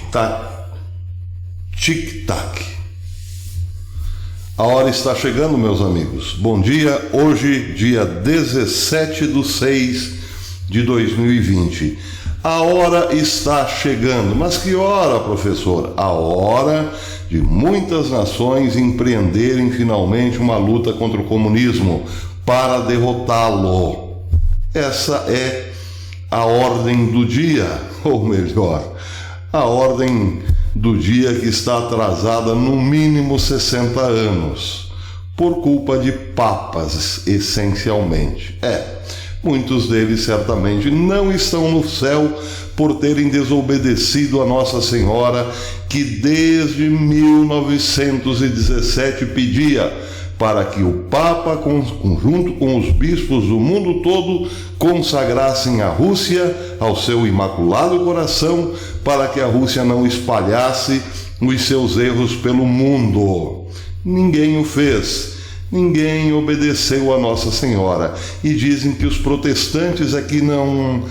tic-tac, tic-tac. A hora está chegando, meus amigos. Bom dia, hoje, dia 17/6/2020. A hora está chegando. Mas que hora, professor? A hora de muitas nações empreenderem finalmente uma luta contra o comunismo para derrotá-lo. Essa é a ordem do dia, ou melhor, a ordem do dia que está atrasada no mínimo 60 anos, por culpa de papas, essencialmente. Muitos deles certamente não estão no céu por terem desobedecido a Nossa Senhora, que desde 1917 pedia para que o Papa, junto com os bispos do mundo todo, consagrassem a Rússia ao seu Imaculado Coração, para que a Rússia não espalhasse os seus erros pelo mundo. Ninguém o fez. Ninguém obedeceu a Nossa Senhora. E dizem que os protestantes aqui não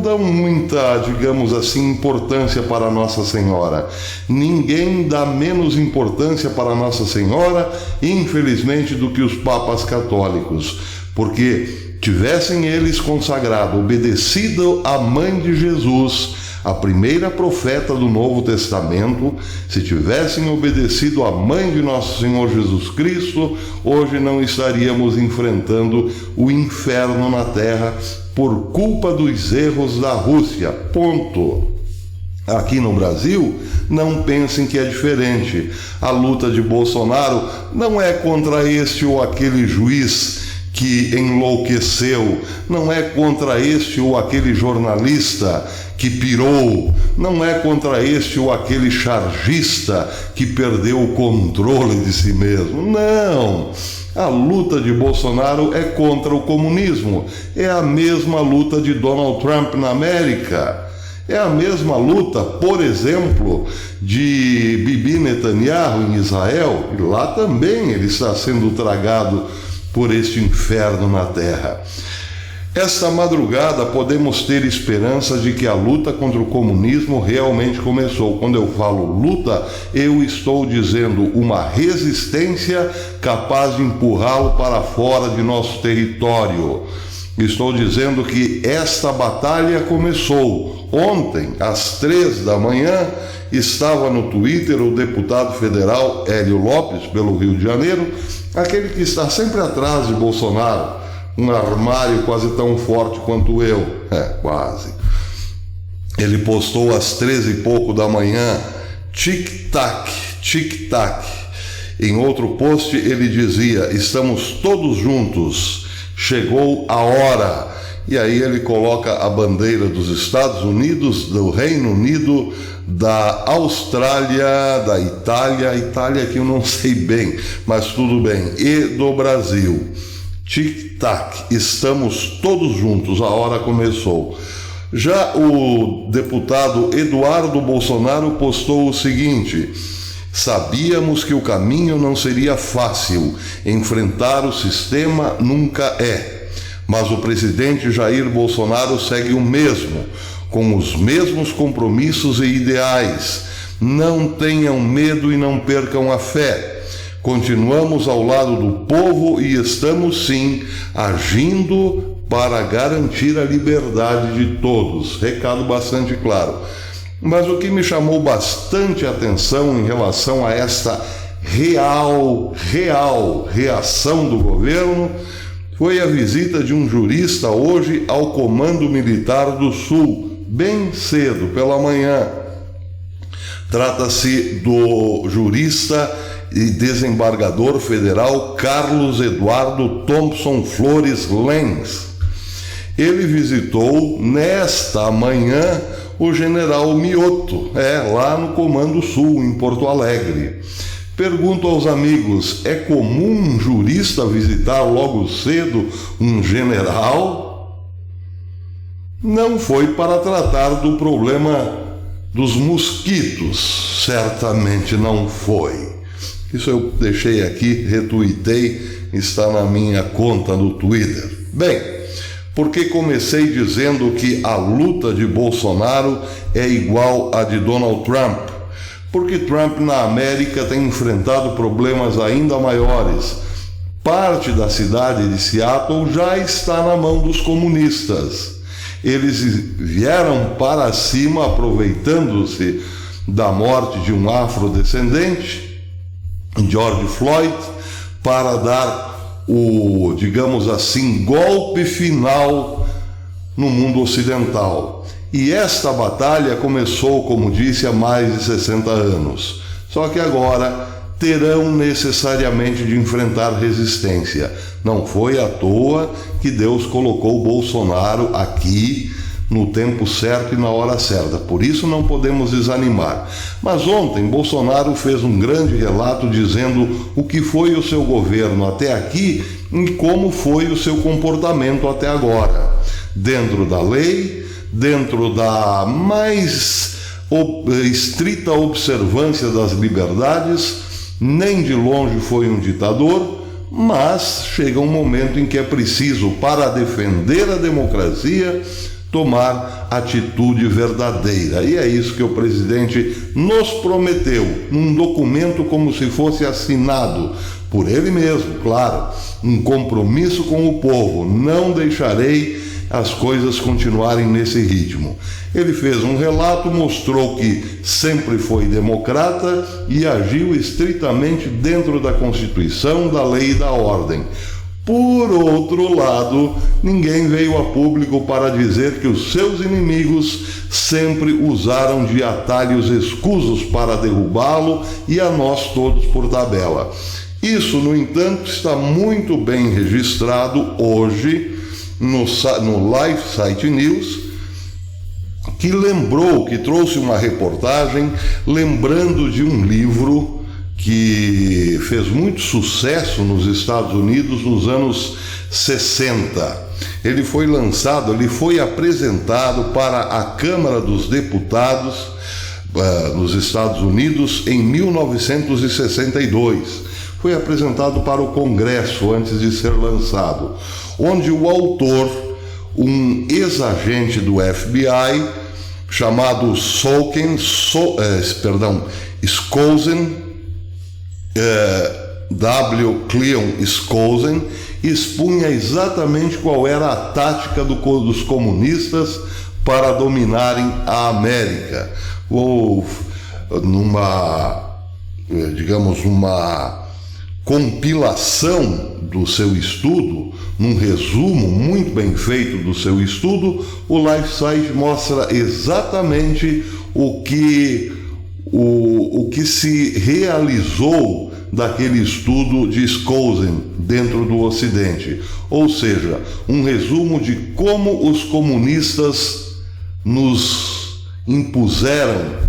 dão muita, digamos assim, importância para Nossa Senhora. Ninguém dá menos importância para Nossa Senhora, infelizmente, do que os papas católicos. Porque tivessem eles consagrado, obedecido à mãe de Jesus, a primeira profeta do Novo Testamento, se tivessem obedecido à mãe de nosso Senhor Jesus Cristo, hoje não estaríamos enfrentando o inferno na terra por culpa dos erros da Rússia. Ponto. Aqui no Brasil, não pensem que é diferente. A luta de Bolsonaro não é contra este ou aquele juiz que enlouqueceu, não é contra este ou aquele jornalista que pirou, não é contra este ou aquele chargista que perdeu o controle de si mesmo. Não! A luta de Bolsonaro é contra o comunismo. É a mesma luta de Donald Trump na América. É a mesma luta, por exemplo, de Bibi Netanyahu em Israel. E lá também ele está sendo tragado por este inferno na terra. Esta madrugada podemos ter esperança de que a luta contra o comunismo realmente começou. Quando eu falo luta, eu estou dizendo uma resistência capaz de empurrá-lo para fora de nosso território. Estou dizendo que esta batalha começou. Ontem, às 3 da manhã, estava no Twitter o deputado federal Hélio Lopes, pelo Rio de Janeiro, aquele que está sempre atrás de Bolsonaro, um armário quase tão forte quanto eu, quase. Ele postou às 13 e pouco da manhã, tic-tac, tic-tac. Em outro post ele dizia, estamos todos juntos, chegou a hora. E aí ele coloca a bandeira dos Estados Unidos, do Reino Unido, da Austrália, da Itália que eu não sei bem, mas tudo bem, e do Brasil. Tic-tac, estamos todos juntos, a hora começou. Já o deputado Eduardo Bolsonaro postou o seguinte: sabíamos que o caminho não seria fácil, enfrentar o sistema nunca é. Mas o presidente Jair Bolsonaro segue o mesmo, com os mesmos compromissos e ideais. Não tenham medo e não percam a fé. Continuamos ao lado do povo e estamos, sim, agindo para garantir a liberdade de todos. Recado bastante claro. Mas o que me chamou bastante atenção em relação a esta real reação do governo foi a visita de um jurista hoje ao Comando Militar do Sul, bem cedo, pela manhã. Trata-se do jurista e desembargador federal Carlos Eduardo Thompson Flores Lenz. Ele visitou nesta manhã o general Mioto, lá no Comando Sul, em Porto Alegre. Pergunto aos amigos, é comum um jurista visitar logo cedo um general? Não foi para tratar do problema dos mosquitos, certamente não foi. Isso eu deixei aqui, retuitei, está na minha conta no Twitter. Bem, Porque comecei dizendo que a luta de Bolsonaro é igual à de Donald Trump. Porque Trump na América tem enfrentado problemas ainda maiores. Parte da cidade de Seattle já está na mão dos comunistas. Eles vieram para cima aproveitando-se da morte de um afrodescendente, George Floyd, para dar o, digamos assim, golpe final no mundo ocidental. E esta batalha começou, como disse, há mais de 60 anos. Só que agora terão necessariamente de enfrentar resistência. Não foi à toa que Deus colocou Bolsonaro aqui no tempo certo e na hora certa. Por isso não podemos desanimar. Mas ontem Bolsonaro fez um grande relato dizendo o que foi o seu governo até aqui e como foi o seu comportamento até agora. Dentro da lei, dentro da mais estrita observância das liberdades. Nem de longe foi um ditador, mas chega um momento em que é preciso, para defender a democracia, tomar atitude verdadeira. E é isso que o presidente nos prometeu, num documento como se fosse assinado por ele mesmo, claro, um compromisso com o povo. Não deixarei as coisas continuarem nesse ritmo. Ele fez um relato, mostrou que sempre foi democrata e agiu estritamente dentro da Constituição, da lei e da ordem. Por outro lado, ninguém veio a público para dizer que os seus inimigos sempre usaram de atalhos escusos para derrubá-lo e a nós todos por tabela. Isso, no entanto, está muito bem registrado hoje no Live Site News, que trouxe uma reportagem lembrando de um livro que fez muito sucesso nos Estados Unidos nos anos 60. Ele foi lançado, ele foi apresentado para a Câmara dos Deputados nos Estados Unidos em 1962. Foi apresentado para o Congresso antes de ser lançado, onde o autor, um ex-agente do FBI, chamado Skousen, W. Cleon Skousen, expunha exatamente qual era a tática dos comunistas para dominarem a América. Numa compilação do seu estudo, num resumo muito bem feito do seu estudo, o LifeSite mostra exatamente o que se realizou daquele estudo de Skousen dentro do Ocidente. Ou seja, um resumo de como os comunistas nos impuseram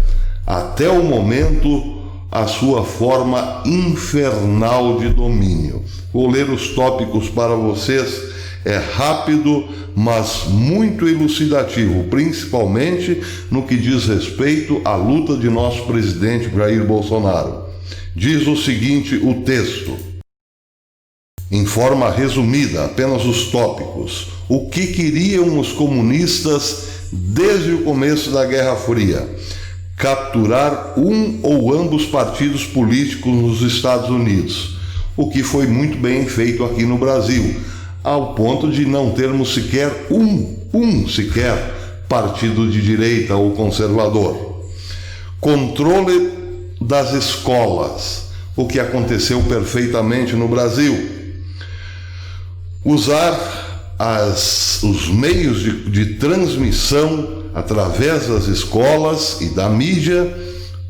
até o momento a sua forma infernal de domínio. Vou ler os tópicos para vocês, é rápido, mas muito elucidativo, principalmente no que diz respeito à luta de nosso presidente Jair Bolsonaro. Diz o seguinte o texto, em forma resumida, apenas os tópicos. O que queriam os comunistas desde o começo da Guerra Fria? Capturar um ou ambos partidos políticos nos Estados Unidos, o que foi muito bem feito aqui no Brasil, ao ponto de não termos sequer um partido de direita ou conservador. Controle das escolas, o que aconteceu perfeitamente no Brasil. Usar os meios de transmissão através das escolas e da mídia,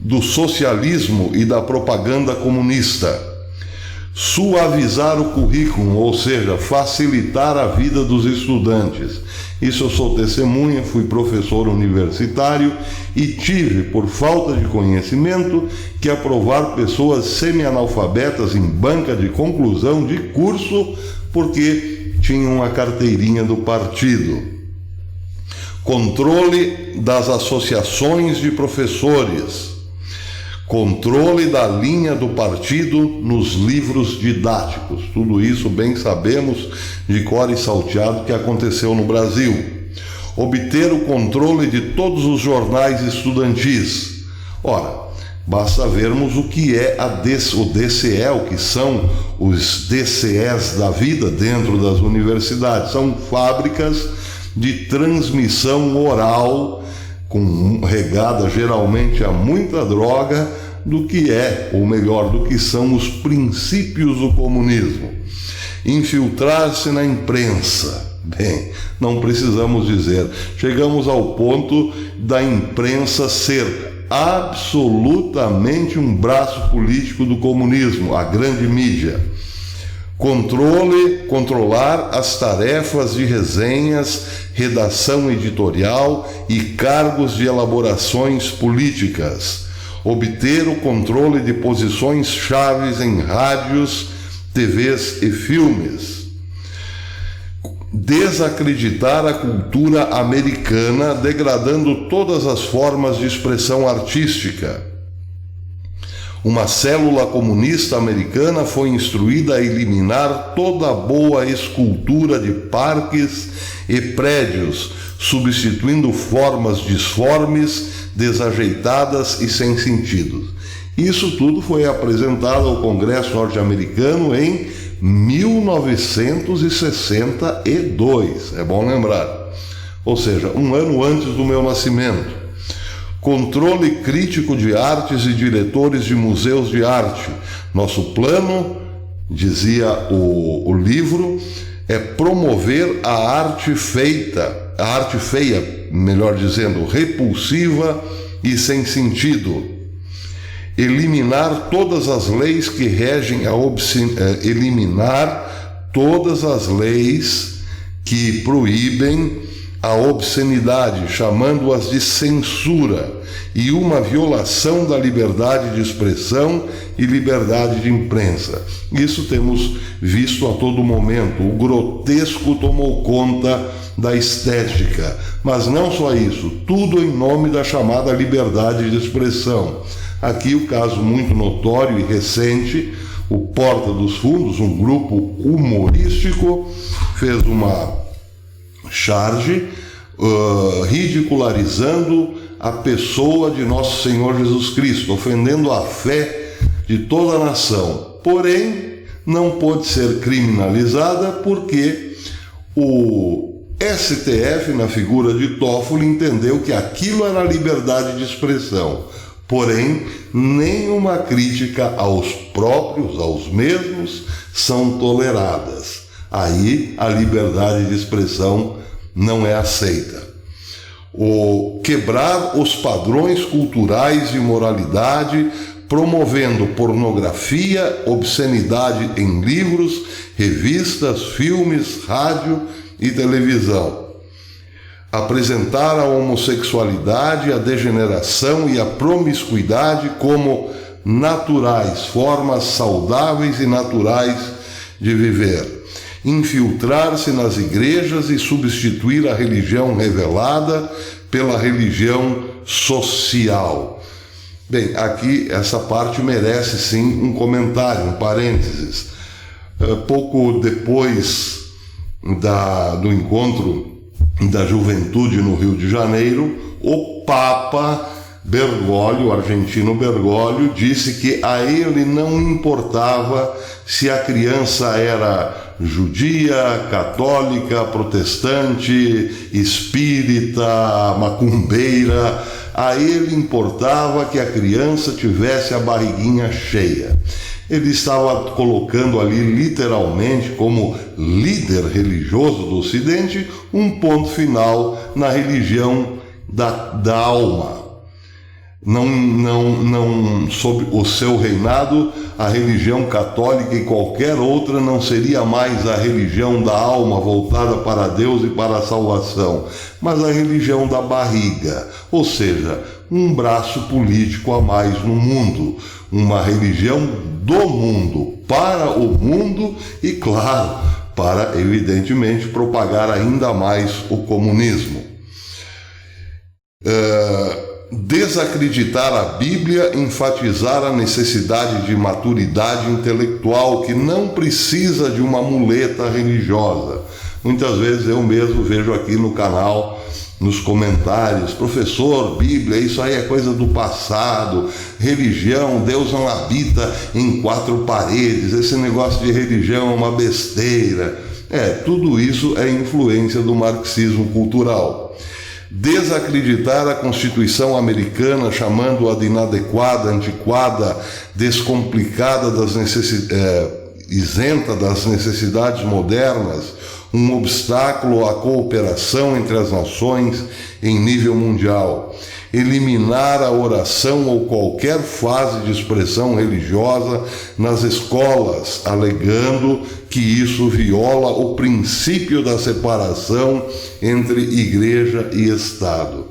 do socialismo e da propaganda comunista. Suavizar o currículo, ou seja, facilitar a vida dos estudantes. Isso eu sou testemunha, fui professor universitário e tive, por falta de conhecimento, que aprovar pessoas semi-analfabetas em banca de conclusão de curso porque tinham a carteirinha do partido. Controle das associações de professores, controle da linha do partido nos livros didáticos. Tudo isso bem sabemos de cor e salteado que aconteceu no Brasil. Obter o controle de todos os jornais estudantis. Ora, basta vermos o que é o DCE, o que são os DCEs da vida dentro das universidades. São fábricas de transmissão oral, regada geralmente a muita droga, do que é, ou melhor, do que são os princípios do comunismo. Infiltrar-se na imprensa. Bem, não precisamos dizer. Chegamos ao ponto da imprensa ser absolutamente um braço político do comunismo, a grande mídia. Controlar as tarefas de resenhas, redação editorial e cargos de elaborações políticas. Obter o controle de posições chaves em rádios, TVs e filmes. Desacreditar a cultura americana, degradando todas as formas de expressão artística. Uma célula comunista americana foi instruída a eliminar toda a boa escultura de parques e prédios, substituindo formas disformes, desajeitadas e sem sentido. Isso tudo foi apresentado ao Congresso norte-americano em 1962, é bom lembrar, ou seja, um ano antes do meu nascimento. Controle crítico de artes e diretores de museus de arte. Nosso plano, dizia o livro, é promover a arte feia, melhor dizendo, repulsiva e sem sentido. Eliminar todas as leis que regem eliminar todas as leis que proíbem a obscenidade, chamando-as de censura, e uma violação da liberdade de expressão e liberdade de imprensa. Isso temos visto a todo momento. O grotesco tomou conta da estética, mas não só isso, tudo em nome da chamada liberdade de expressão. Aqui o caso muito notório e recente, o Porta dos Fundos, um grupo humorístico, fez uma charge ridicularizando a pessoa de Nosso Senhor Jesus Cristo, ofendendo a fé de toda a nação. Porém, não pôde ser criminalizada porque o STF, na figura de Toffoli, entendeu que aquilo era liberdade de expressão. Porém, nenhuma crítica aos mesmos, são toleradas. Aí a liberdade de expressão não é aceita. Quebrar os padrões culturais de moralidade, promovendo pornografia, obscenidade em livros, revistas, filmes, rádio e televisão. Apresentar a homossexualidade, a degeneração e a promiscuidade como naturais, formas saudáveis e naturais de viver. Infiltrar-se nas igrejas e substituir a religião revelada pela religião social. Bem, aqui essa parte merece sim um comentário, um parênteses. Pouco depois do encontro da juventude no Rio de Janeiro, o Papa Bergoglio, o argentino Bergoglio, disse que a ele não importava se a criança era judia, católica, protestante, espírita, macumbeira. A ele importava que a criança tivesse a barriguinha cheia. Ele estava colocando ali literalmente, como líder religioso do Ocidente, um ponto final na religião da alma. Não, sob o seu reinado, a religião católica e qualquer outra não seria mais a religião da alma voltada para Deus e para a salvação, mas a religião da barriga, ou seja, um braço político a mais no mundo, uma religião do mundo, para o mundo e, claro, para, evidentemente, propagar ainda mais o comunismo. desacreditar a Bíblia, enfatizar a necessidade de maturidade intelectual, que não precisa de uma muleta religiosa. Muitas vezes eu mesmo vejo aqui no canal, nos comentários: professor, Bíblia, isso aí é coisa do passado, religião, Deus não habita em quatro paredes, esse negócio de religião é uma besteira. Tudo isso é influência do marxismo cultural. Desacreditar a Constituição americana, chamando-a de inadequada, antiquada, descomplicada, isenta das necessidades modernas, um obstáculo à cooperação entre as nações em nível mundial. Eliminar a oração ou qualquer fase de expressão religiosa nas escolas, alegando que isso viola o princípio da separação entre igreja e Estado.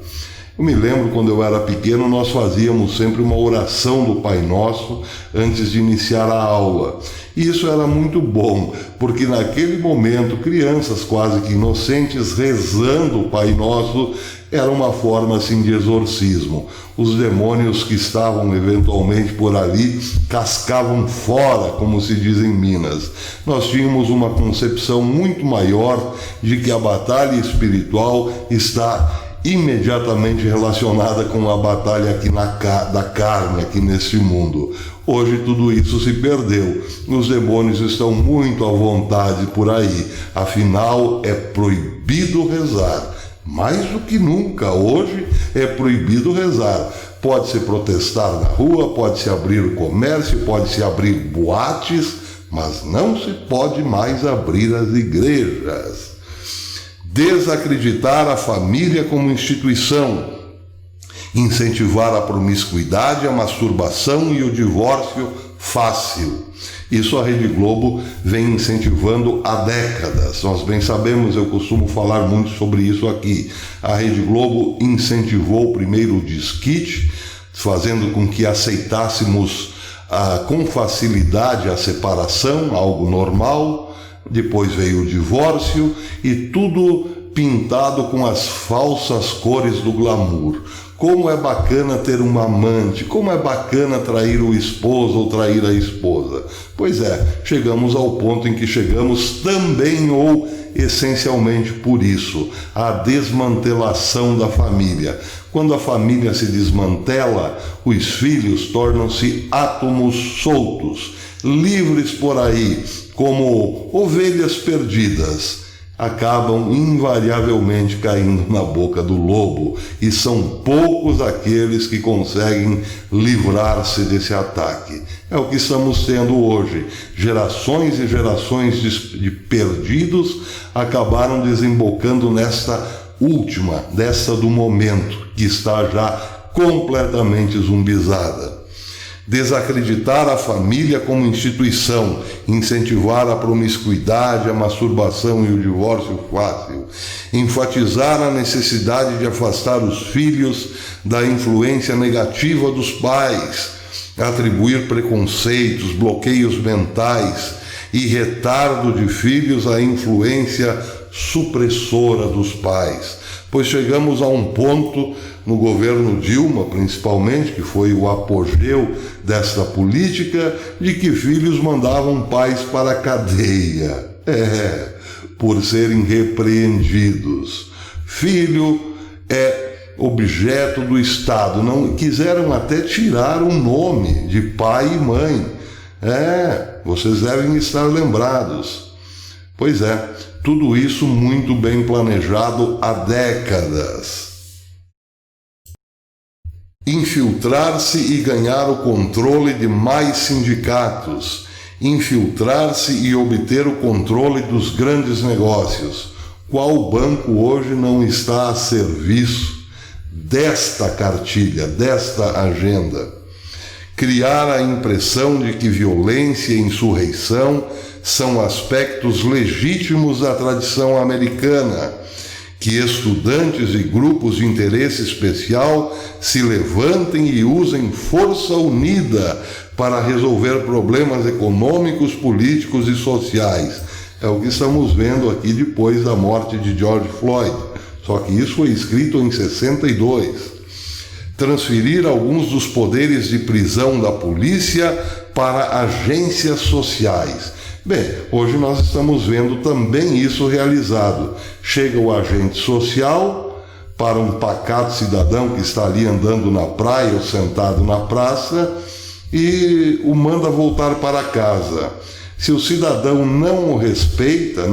Eu me lembro, quando eu era pequeno, nós fazíamos sempre uma oração do Pai Nosso antes de iniciar a aula. E isso era muito bom, porque naquele momento, crianças quase que inocentes rezando o Pai Nosso era uma forma assim de exorcismo. Os demônios que estavam eventualmente por ali cascavam fora, como se diz em Minas. Nós tínhamos uma concepção muito maior de que a batalha espiritual está imediatamente relacionada com a batalha aqui da carne, aqui neste mundo. Hoje tudo isso se perdeu. Os demônios estão muito à vontade por aí. Afinal, é proibido rezar. Mais do que nunca, hoje é proibido rezar. Pode-se protestar na rua, pode-se abrir o comércio, pode-se abrir boates, mas não se pode mais abrir as igrejas. Desacreditar a família como instituição, incentivar a promiscuidade, a masturbação e o divórcio fácil. Isso a Rede Globo vem incentivando há décadas. Nós bem sabemos, eu costumo falar muito sobre isso aqui. A Rede Globo incentivou primeiro o desquite, fazendo com que aceitássemos com facilidade a separação, algo normal. Depois veio o divórcio e tudo pintado com as falsas cores do glamour. Como é bacana ter uma amante, como é bacana trair o esposo ou trair a esposa. Pois é, chegamos ao ponto em que chegamos também ou essencialmente por isso, a desmantelação da família. Quando a família se desmantela, os filhos tornam-se átomos soltos, livres por aí, como ovelhas perdidas. Acabam invariavelmente caindo na boca do lobo, e são poucos aqueles que conseguem livrar-se desse ataque. É o que estamos tendo hoje. Gerações e gerações de perdidos acabaram desembocando nesta última, dessa do momento, que está já completamente zumbizada. Desacreditar a família como instituição, incentivar a promiscuidade, a masturbação e o divórcio fácil, enfatizar a necessidade de afastar os filhos da influência negativa dos pais, atribuir preconceitos, bloqueios mentais e retardo de filhos à influência supressora dos pais. Pois chegamos a um ponto, no governo Dilma principalmente, que foi o apogeu desta política, de que filhos mandavam pais para a cadeia, por serem repreendidos. Filho é objeto do Estado. Não quiseram até tirar o nome de pai e mãe. Vocês devem estar lembrados. Pois é, tudo isso muito bem planejado há décadas. Infiltrar-se e ganhar o controle de mais sindicatos. Infiltrar-se e obter o controle dos grandes negócios. Qual banco hoje não está a serviço desta cartilha, desta agenda? Criar a impressão de que violência e insurreição são aspectos legítimos da tradição americana, que estudantes e grupos de interesse especial se levantem e usem força unida para resolver problemas econômicos, políticos e sociais. É o que estamos vendo aqui depois da morte de George Floyd, só que isso foi escrito em 62. transferir alguns dos poderes de prisão da polícia para agências sociais. Bem, hoje nós estamos vendo também isso realizado. Chega o agente social para um pacato cidadão que está ali andando na praia ou sentado na praça e o manda voltar para casa. Se o cidadão não o respeita,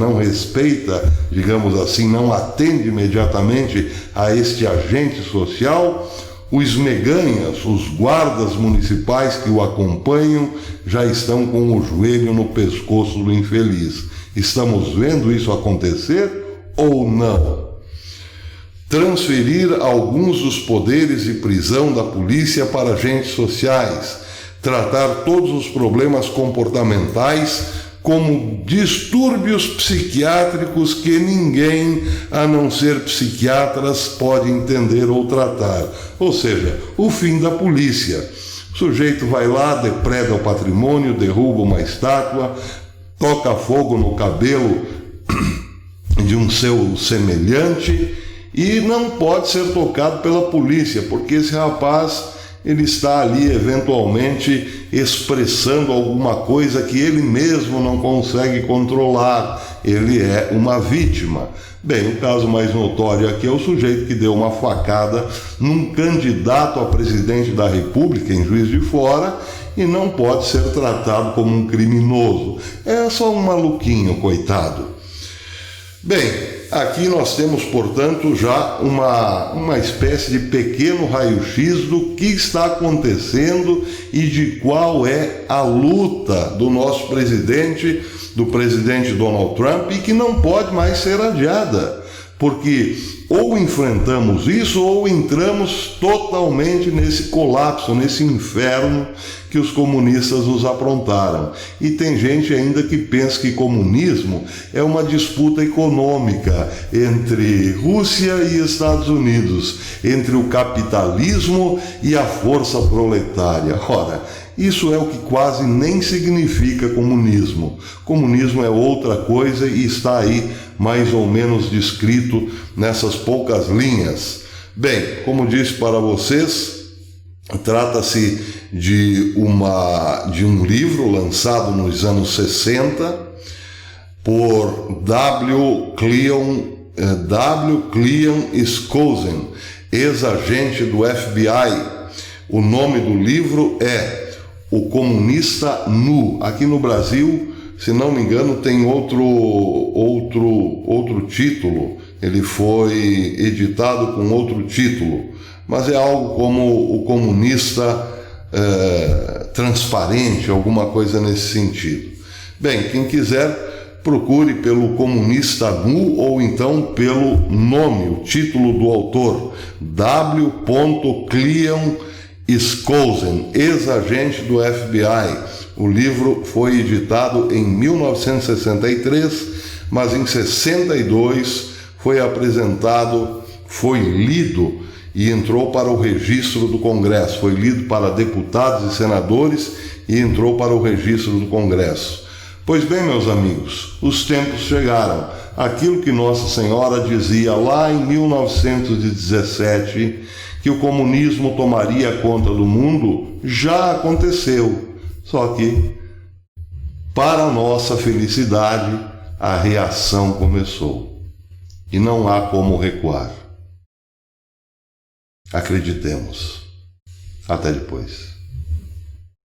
digamos assim, não atende imediatamente a este agente social, os meganhas, os guardas municipais que o acompanham, já estão com o joelho no pescoço do infeliz. Estamos vendo isso acontecer ou não? Transferir alguns dos poderes de prisão da polícia para agentes sociais. Tratar todos os problemas comportamentais como distúrbios psiquiátricos que ninguém, a não ser psiquiatras, pode entender ou tratar. Ou seja, o fim da polícia. O sujeito vai lá, depreda o patrimônio, derruba uma estátua, toca fogo no cabelo de um seu semelhante e não pode ser tocado pela polícia, porque esse rapaz ele está ali eventualmente expressando alguma coisa que ele mesmo não consegue controlar. Ele é uma vítima. Bem, o caso mais notório aqui é o sujeito que deu uma facada num candidato a presidente da República em Juiz de Fora e não pode ser tratado como um criminoso. É só um maluquinho, coitado. Bem, aqui nós temos, portanto, já uma espécie de pequeno raio-x do que está acontecendo e de qual é a luta do nosso presidente, do presidente Donald Trump, e que não pode mais ser adiada, porque ou enfrentamos isso ou entramos totalmente nesse colapso, nesse inferno que os comunistas nos aprontaram. E tem gente ainda que pensa que comunismo é uma disputa econômica entre Rússia e Estados Unidos, entre o capitalismo e a força proletária. Ora, isso é o que quase nem significa comunismo. Comunismo é outra coisa e está aí mais ou menos descrito nessas poucas linhas. Bem, como disse para vocês, trata-se de um livro lançado nos anos 60 por W. Cleon Skousen, ex-agente do FBI. O nome do livro é O Comunista Nu. Aqui no Brasil, se não me engano, tem outro título. Ele foi editado com outro título, mas é algo como O Comunista Transparente, alguma coisa nesse sentido. Bem, quem quiser, procure pelo Comunista Nu ou então pelo nome, o título do autor, W. Cleon Skousen, ex-agente do FBI. O livro foi editado em 1963, mas em 62 foi apresentado, foi lido e entrou para o registro do Congresso. Foi lido para deputados e senadores e entrou para o registro do Congresso. Pois bem, meus amigos, os tempos chegaram. Aquilo que Nossa Senhora dizia lá em 1917, que o comunismo tomaria conta do mundo, já aconteceu. Só que, para nossa felicidade, a reação começou. E não há como recuar. Acreditemos. Até depois.